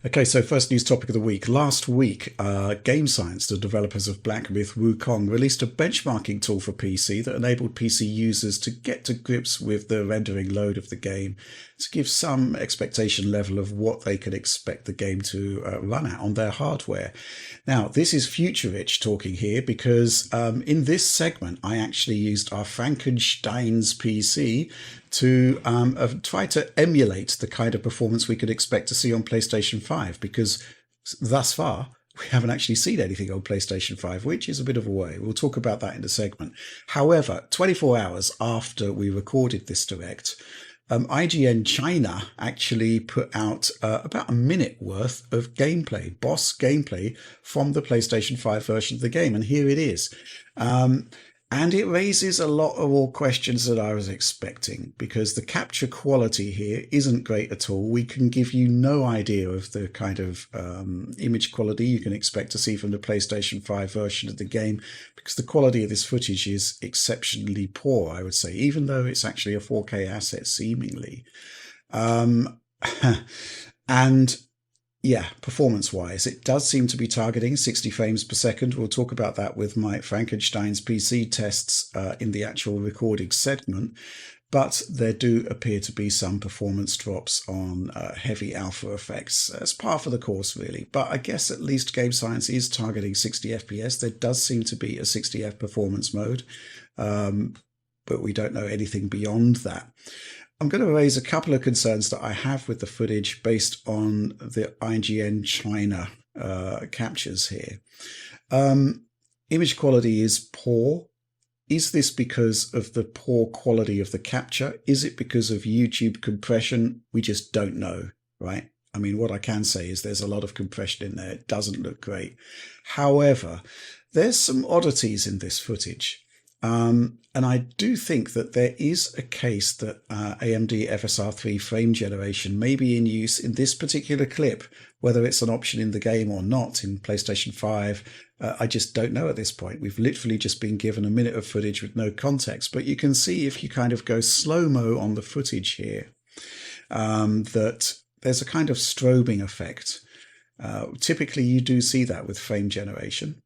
Okay, so first news topic of the week. Last week, Game Science, the developers of Black Myth Wukong, released a benchmarking tool for PC that enabled PC users to get to grips with the rendering load of the game to give some expectation level of what they could expect the game to run at on their hardware. Now, this is Future Rich talking here because in this segment, I actually used our Frankenstein's PC to try to emulate the kind of performance we could expect to see on PlayStation 5, because thus far we haven't actually seen anything on PlayStation 5, which is a bit of a worry. We'll talk about that in a segment. However, 24 hours after we recorded this direct, IGN China actually put out about a minute worth of gameplay, boss gameplay from the PlayStation 5 version of the game. And here it is. And it raises a lot of more questions than I was expecting, because the capture quality here isn't great at all. We can give you no idea of the kind of image quality you can expect to see from the PlayStation 5 version of the game, because the quality of this footage is exceptionally poor, I would say, even though it's actually a 4K asset, seemingly. And yeah, performance-wise, it does seem to be targeting 60 frames per second. We'll talk about that with my Frankenstein's PC tests in the actual recording segment. But there do appear to be some performance drops on heavy alpha effects as par for the course, really. But I guess at least Game Science is targeting 60 FPS. There does seem to be a 60F performance mode, but we don't know anything beyond that. I'm going to raise a couple of concerns that I have with the footage based on the IGN China captures here. Image quality is poor. Is this because of the poor quality of the capture? Is it because of YouTube compression? We just don't know, right? I mean, what I can say is there's a lot of compression in there. It doesn't look great. However, there's some oddities in this footage. And I do think that there is a case that AMD FSR3 frame generation may be in use in this particular clip, whether it's an option in the game or not in PlayStation 5. I just don't know at this point. We've literally just been given a minute of footage with no context, but you can see if you kind of go slow-mo on the footage here, that there's a kind of strobing effect. Typically, you do see that with frame generation.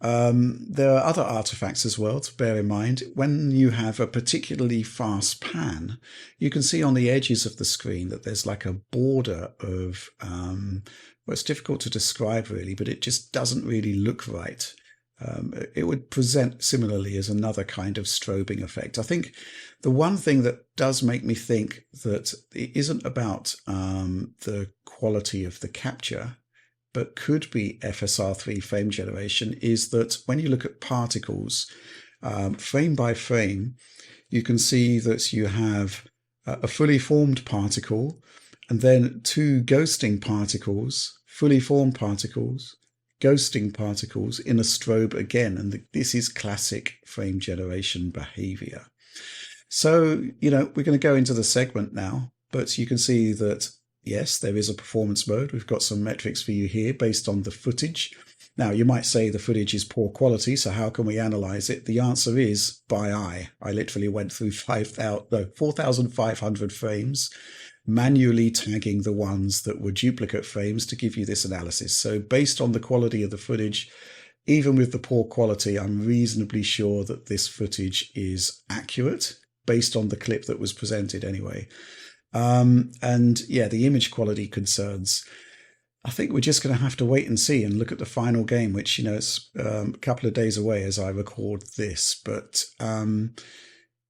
There are other artifacts as well to bear in mind. When you have a particularly fast pan, you can see on the edges of the screen that there's like a border of, well, it's difficult to describe really, but it just doesn't really look right. It would present similarly as another kind of strobing effect. I think the one thing that does make me think that it isn't about the quality of the capture, but could be FSR3 frame generation, is that when you look at particles, frame by frame, you can see that you have a fully formed particle, and then two ghosting particles, fully formed particles, ghosting particles in a strobe again. And this is classic frame generation behavior. So, we're going to go into the segment now, but you can see that yes, there is a performance mode. We've got some metrics for you here based on the footage. Now, you might say the footage is poor quality, so how can we analyze it? The answer is by eye. I literally went through 4,500 frames, manually tagging the ones that were duplicate frames to give you this analysis. So based on the quality of the footage, even with the poor quality, I'm reasonably sure that this footage is accurate based on the clip that was presented anyway. And yeah, the image quality concerns, I think we're just going to have to wait and see and look at the final game, which, it's a couple of days away as I record this, but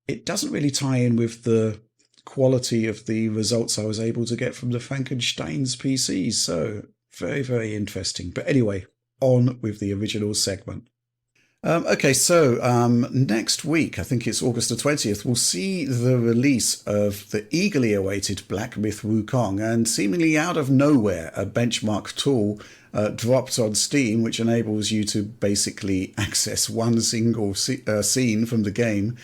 it doesn't really tie in with the quality of the results I was able to get from the Frankenstein's PCs. So very, very interesting. But anyway, on with the original segment. Okay, so next week, I think it's August the 20th, we'll see the release of the eagerly awaited Black Myth Wukong, and seemingly out of nowhere, a benchmark tool dropped on Steam, which enables you to basically access one single scene from the game,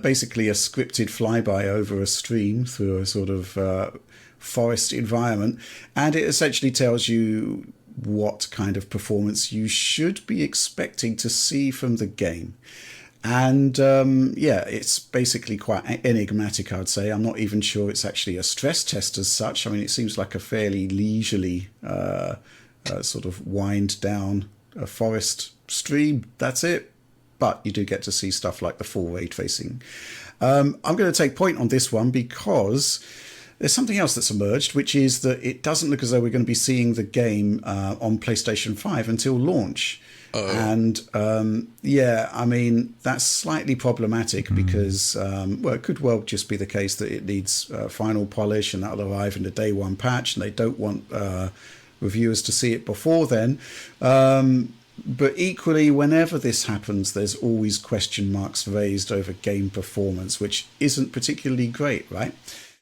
basically a scripted flyby over a stream through a sort of forest environment, and it essentially tells you what kind of performance you should be expecting to see from the game. And yeah, it's basically quite enigmatic, I'd say. I'm not even sure it's actually a stress test as such. I mean, it seems like a fairly leisurely sort of wind down a forest stream. That's it. But you do get to see stuff like the full ray tracing. I'm going to take point on this one because there's something else that's emerged, which is that it doesn't look as though we're going to be seeing the game on PlayStation 5 until launch. Oh, And yeah, I mean, that's slightly problematic because, well, it could well just be the case that it needs final polish and that'll arrive in the day one patch and they don't want reviewers to see it before then. But equally, whenever this happens, there's always question marks raised over game performance, which isn't particularly great, right?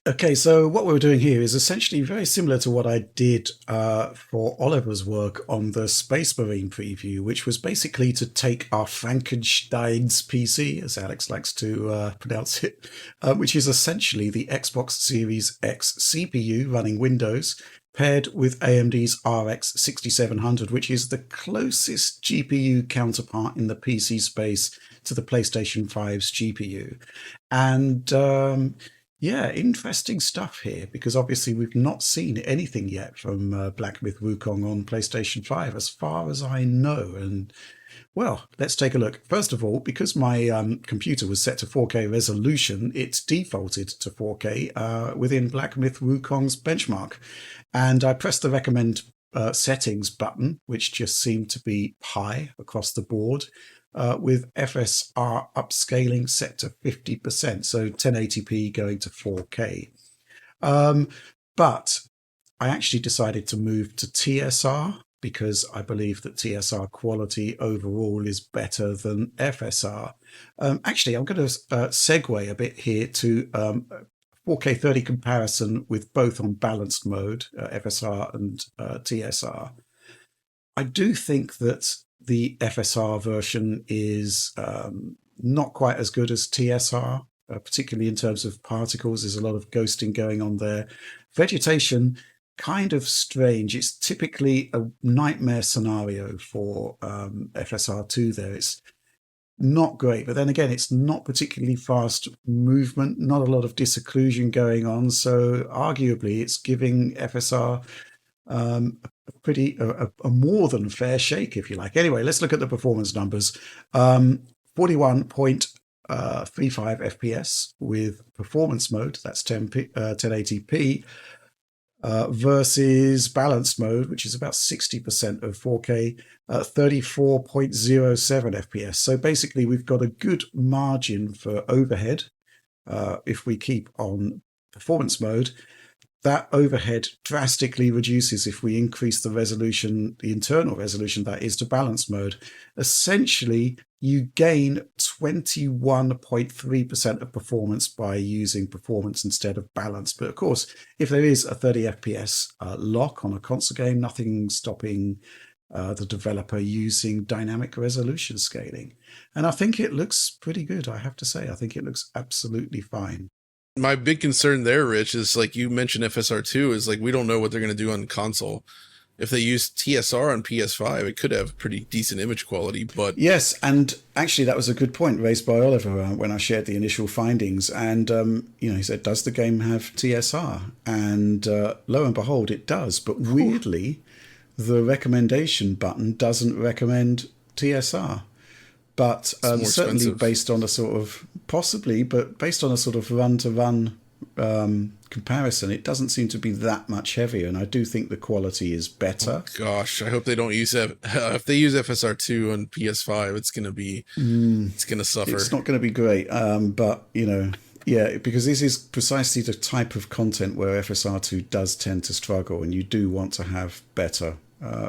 Okay, so what we're doing here is essentially very similar to what I did for Oliver's work on the Space Marine preview, which was basically to take our Frankenstein's PC, as Alex likes to pronounce it, which is essentially the Xbox Series X CPU running Windows, paired with AMD's RX 6700, which is the closest GPU counterpart in the PC space to the PlayStation 5's GPU. And yeah, interesting stuff here because obviously we've not seen anything yet from Black Myth Wukong on PlayStation 5 as far as I know. And well, let's take a look. First of all, because my computer was set to 4K resolution, it's defaulted to 4K within Black Myth Wukong's benchmark. And I pressed the recommend settings button, which just seemed to be high across the board, with FSR upscaling set to 50%, so 1080p going to 4K. But I actually decided to move to TSR because I believe that TSR quality overall is better than FSR. Actually, I'm going to segue a bit here to 4K 30 comparison with both on balanced mode, FSR and TSR. I do think that the FSR version is not quite as good as TSR, particularly in terms of particles. There's a lot of ghosting going on there. Vegetation, kind of strange. It's typically a nightmare scenario for FSR2 there. It's not great, but then again, it's not particularly fast movement, not a lot of disocclusion going on. So arguably, it's giving FSR a more than fair shake, if you like. Anyway, let's look at the performance numbers. 41.35 FPS with performance mode, that's 1080p, versus balanced mode, which is about 60% of 4K, 34.07 FPS. So basically, we've got a good margin for overhead if we keep on performance mode. That overhead drastically reduces if we increase the resolution, the internal resolution that is, to balance mode. Essentially, you gain 21.3% of performance by using performance instead of balance. But of course, if there is a 30 FPS lock on a console game, nothing stopping the developer using dynamic resolution scaling. And I think it looks pretty good, I have to say. I think it looks absolutely fine. my big concern there, Rich, is like you mentioned FSR2 is like we don't know what they're going to do on console. If they use TSR on PS5, it could have pretty decent image quality, but Yes, and actually, that was a good point raised by Oliver when I shared the initial findings. And he said, "Does the game have TSR?" And lo and behold, it does. But weirdly, the recommendation button doesn't recommend TSR. But it's more certainly expensive. based on a sort of but based on a sort of run-to-run comparison, it doesn't seem to be that much heavier, and I do think the quality is Oh better. gosh, I hope they don't use if they use FSR2 on PS5, it's gonna suffer. It's not going to be great, but yeah, because this is precisely the type of content where FSR2 does tend to struggle, and you do want to have better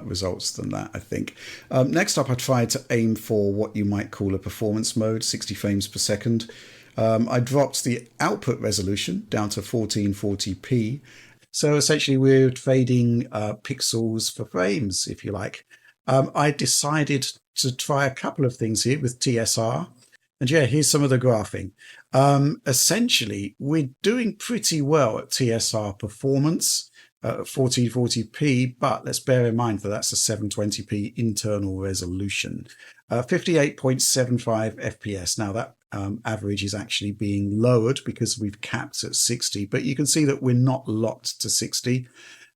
results than that, I think. Next up, I tried to aim for what you might call a performance mode, 60 frames per second. I dropped the output resolution down to 1440p. So essentially, we're trading pixels for frames, if you like. I decided to try a couple of things here with TSR. And yeah, here's some of the graphing. Essentially, we're doing pretty well at TSR performance, 1440p, but let's bear in mind that that's a 720p internal resolution. 58.75 FPS. Now that average is actually being lowered because we've capped at 60, but you can see that we're not locked to 60.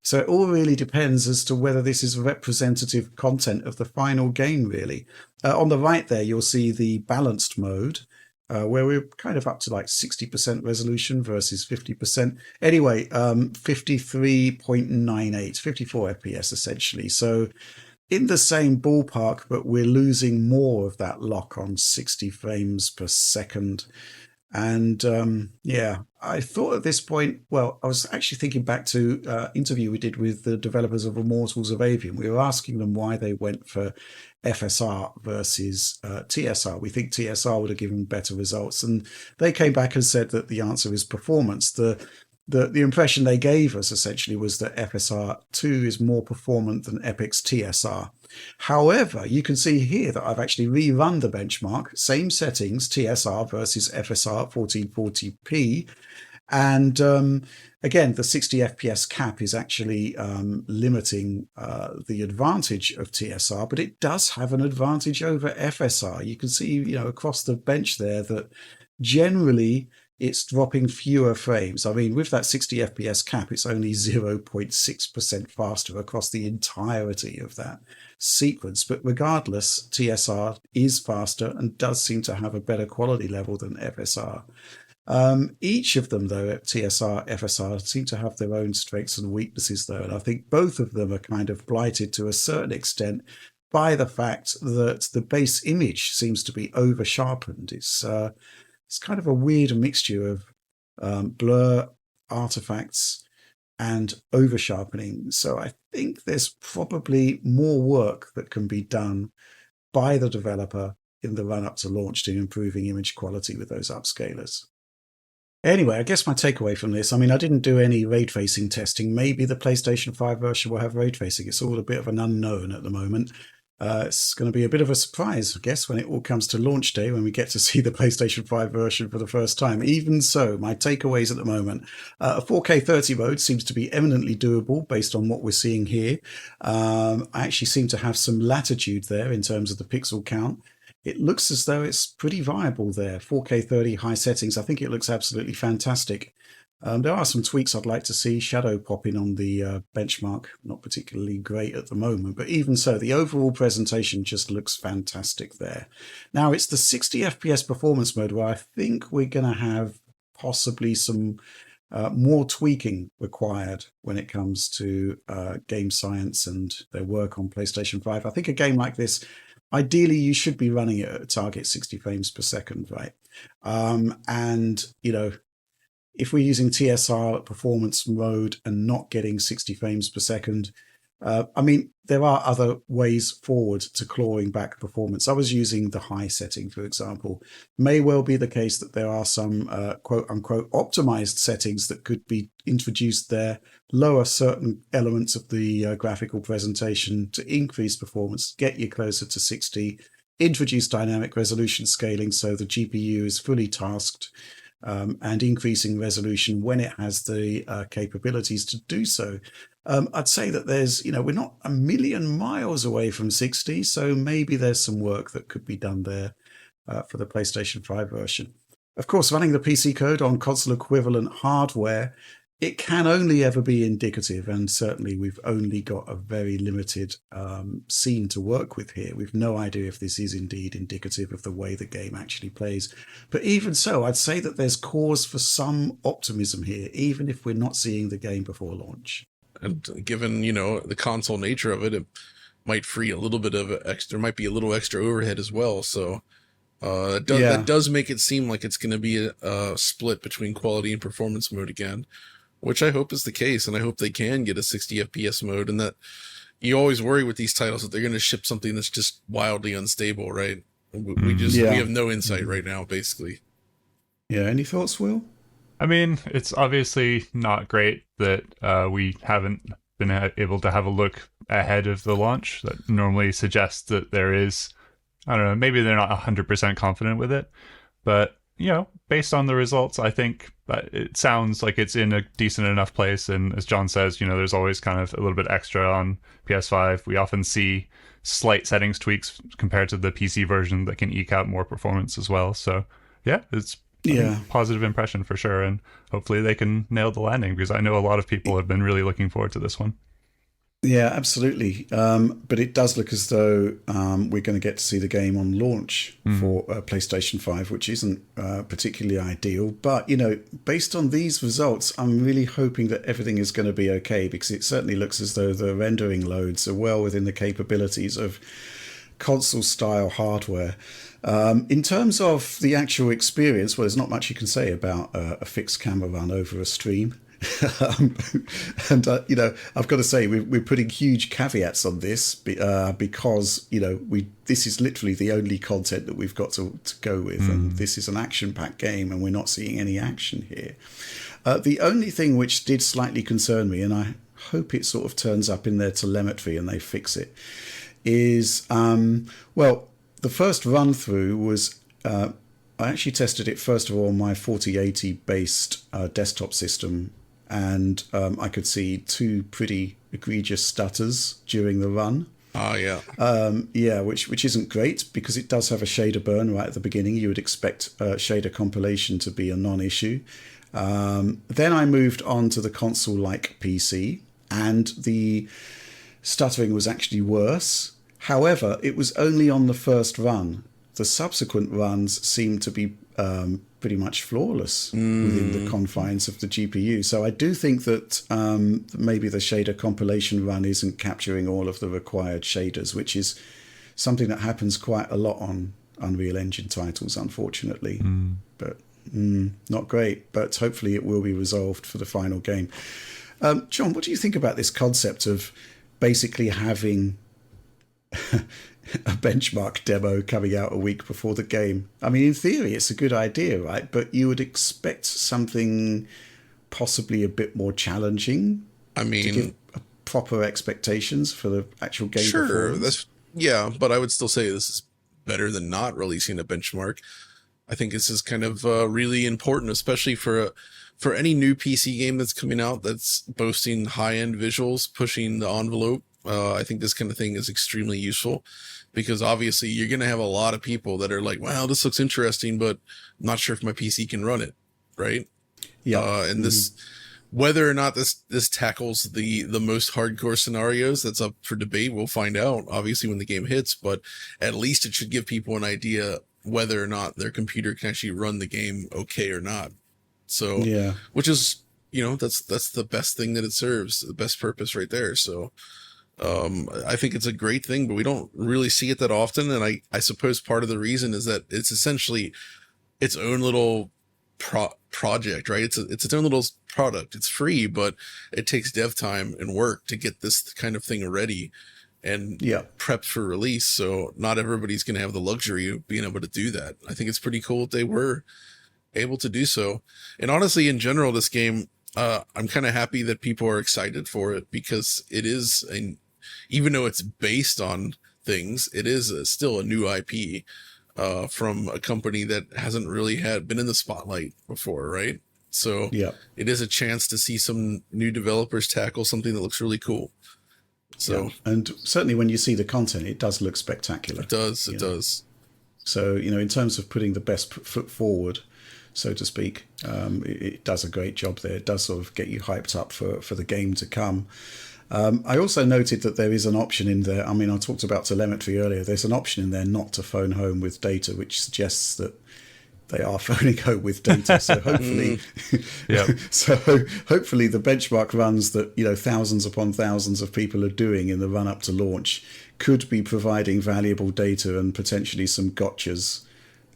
So it all really depends as to whether this is representative content of the final game, really. On the right there, you'll see the balanced mode, where we're kind of up to like 60% resolution versus 50%. Anyway, 53.98, 54 FPS essentially. So in the same ballpark, but we're losing more of that lock on 60 frames per second. And yeah, I thought at this point, well, I was actually thinking back to interview we did with the developers of Immortals of Avium. We were asking them why they went for FSR versus TSR. We think TSR would have given better results. And they came back and said that the answer is performance. The impression they gave us essentially was that FSR2 is more performant than Epic's TSR. However, you can see here that I've actually rerun the benchmark, same settings, TSR versus FSR 1440p. And again, the 60 FPS cap is actually limiting the advantage of TSR, but it does have an advantage over FSR. You can see, across the bench there that generally it's dropping fewer frames. I mean, with that 60 FPS cap, it's only 0.6% faster across the entirety of that sequence. But regardless, TSR is faster and does seem to have a better quality level than FSR. Each of them, though, TSR, FSR, seem to have their own strengths and weaknesses, though. And I think both of them are kind of blighted to a certain extent by the fact that the base image seems to be over sharpened. It's kind of a weird mixture of blur, artifacts, and over sharpening. So I think there's probably more work that can be done by the developer in the run up to launch to improving image quality with those upscalers. Anyway, I guess my takeaway from this, I mean, I didn't do any ray tracing testing. Maybe the PlayStation 5 version will have ray tracing. It's all a bit of an unknown at the moment. It's going to be a bit of a surprise, I guess, when it all comes to launch day, when we get to see the PlayStation 5 version for the first time. Even so, my takeaways at the moment, a 4K 30 mode seems to be eminently doable based on what we're seeing here. I actually seem to have some latitude there in terms of the pixel count. It looks as though it's pretty viable there. 4K 30 high settings, I think it looks absolutely fantastic. There are some tweaks I'd like to see. Shadow popping on the benchmark, not particularly great at the moment, but even so, the overall presentation just looks fantastic there. Now, it's the 60 FPS performance mode where I think we're going to have possibly some more tweaking required when it comes to game science and their work on PlayStation 5. I think a game like this, ideally, you should be running it at a target 60 frames per second, right? And, if we're using TSR performance mode and not getting 60 frames per second, I mean, there are other ways forward to clawing back performance. I was using the high setting, for example. May well be the case that there are some quote unquote optimized settings that could be introduced there, lower certain elements of the graphical presentation to increase performance, get you closer to 60, introduce dynamic resolution scaling so the GPU is fully tasked, and increasing resolution when it has the capabilities to do so. I'd say that there's, we're not a million miles away from 60, so maybe there's some work that could be done there for the PlayStation 5 version. Of course, running the PC code on console equivalent hardware, it can only ever be indicative, and certainly we've only got a very limited scene to work with here. We've no idea if this is indeed indicative of the way the game actually plays. But even so, I'd say that there's cause for some optimism here, even if we're not seeing the game before launch. And given, the console nature of it, it might free a little bit of extra, might be a little extra overhead as well. So that does make it seem like it's going to be a split between quality and performance mode again, which I hope is the case, and I hope they can get a 60 FPS mode, and that you always worry with these titles that they're going to ship something that's just wildly unstable, right? We have no insight right now, basically. Yeah, any thoughts, Will? I mean, it's obviously not great that we haven't been able to have a look ahead of the launch. That normally suggests that there is, I don't know, maybe they're not 100% confident with it, but based on the results, I think it sounds like it's in a decent enough place. And as John says, there's always kind of a little bit extra on PS5. We often see slight settings tweaks compared to the PC version that can eke out more performance as well. So yeah, it's a positive impression for sure. And hopefully they can nail the landing, because I know a lot of people have been really looking forward to this one. Yeah, absolutely. But it does look as though we're going to get to see the game on launch for PlayStation 5, which isn't particularly ideal. But, based on these results, I'm really hoping that everything is going to be okay, because it certainly looks as though the rendering loads are well within the capabilities of console-style hardware. In terms of the actual experience, well, there's not much you can say about a fixed camera run over a stream. And I've got to say we're putting huge caveats on this because this is literally the only content that we've got to go with, and this is an action-packed game, and we're not seeing any action here. The only thing which did slightly concern me, and I hope it sort of turns up in their telemetry and they fix it, is the first run through was. I actually tested it first of all on my 4080 based desktop system, and I could see two pretty egregious stutters during the run. Which isn't great, because it does have a shader burn right at the beginning. You would expect shader compilation to be a non-issue. Then I moved on to the console-like PC, and the stuttering was actually worse. However, it was only on the first run. The subsequent runs seemed to be pretty much flawless within the confines of the GPU. So I do think that maybe the shader compilation run isn't capturing all of the required shaders, which is something that happens quite a lot on Unreal Engine titles, unfortunately. But not great. But hopefully it will be resolved for the final game. John, what do you think about this concept of basically having a benchmark demo coming out a week before the game? I mean, in theory, it's a good idea, right? But you would expect something possibly a bit more challenging. I mean, to give proper expectations for the actual game. Sure, but I would still say this is better than not releasing a benchmark. I think this is kind of really important, especially for any new PC game that's coming out that's boasting high-end visuals, pushing the envelope. I think this kind of thing is extremely useful, because obviously you're going to have a lot of people that are like, wow, this looks interesting, but I'm not sure if my PC can run it. Right. Yeah. And this, whether or not this tackles the most hardcore scenarios, that's up for debate. We'll find out obviously when the game hits, but at least it should give people an idea whether or not their computer can actually run the game okay or not. So, which is, that's the best thing that it serves, the best purpose right there. So, I think it's a great thing, but we don't really see it that often. And I suppose part of the reason is that it's essentially its own little project, right? It's its own little product. It's free, but it takes dev time and work to get this kind of thing ready and prepped for release. So not everybody's going to have the luxury of being able to do that. I think it's pretty cool that they were able to do so. And honestly, in general, this game, I'm kind of happy that people are excited for it, because it is even though it's based on things, it is still a new IP from a company that hasn't really been in the spotlight before, right? So it is a chance to see some new developers tackle something that looks really cool. So, and certainly when you see the content, it does look spectacular. It does. It does. So, in terms of putting the best foot forward, so to speak, it does a great job there. It does sort of get you hyped up for the game to come. I also noted that there is an option in there. I mean, I talked about telemetry earlier. There's an option in there not to phone home with data, which suggests that they are phoning home with data. So hopefully, hopefully the benchmark runs that thousands upon thousands of people are doing in the run up to launch could be providing valuable data and potentially some gotchas.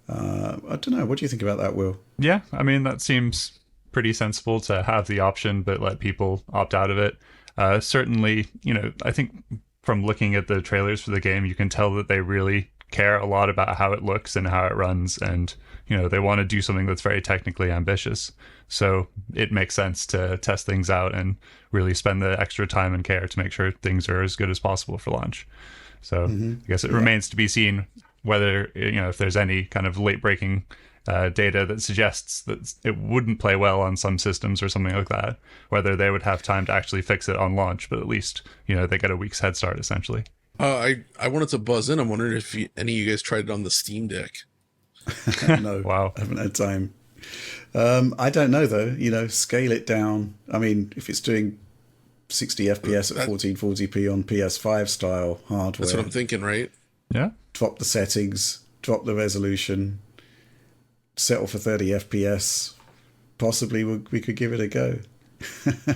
I don't know. What do you think about that, Will? Yeah, I mean, that seems pretty sensible to have the option, but let people opt out of it. Certainly, I think from looking at the trailers for the game, you can tell that they really care a lot about how it looks and how it runs, and they want to do something that's very technically ambitious. So it makes sense to test things out and really spend the extra time and care to make sure things are as good as possible for launch. So I guess it remains to be seen whether if there's any kind of late breaking data that suggests that it wouldn't play well on some systems or something like that. Whether they would have time to actually fix it on launch, but at least they get a week's head start essentially. I wanted to buzz in. I'm wondering if any of you guys tried it on the Steam Deck. No, wow, I haven't had time. I don't know though. Scale it down. I mean, if it's doing 60 FPS at 1440p on PS5 style hardware, that's what I'm thinking, right? Yeah. Drop the settings, drop the resolution, settle for 30 FPS. Possibly we could give it a go.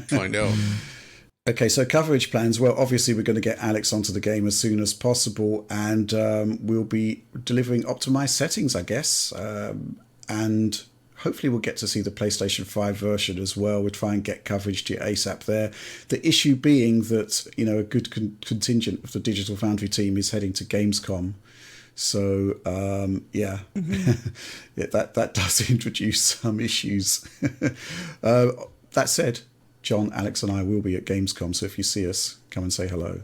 Find out. Okay, so coverage plans. Well, obviously we're going to get Alex onto the game as soon as possible, and we'll be delivering optimized settings, I guess. And hopefully we'll get to see the PlayStation 5 version as well. We'll try and get coverage to you ASAP there. The issue being that, a good contingent of the Digital Foundry team is heading to Gamescom. So, yeah, that does introduce some issues. That said, John, Alex and I will be at Gamescom, so if you see us, come and say hello.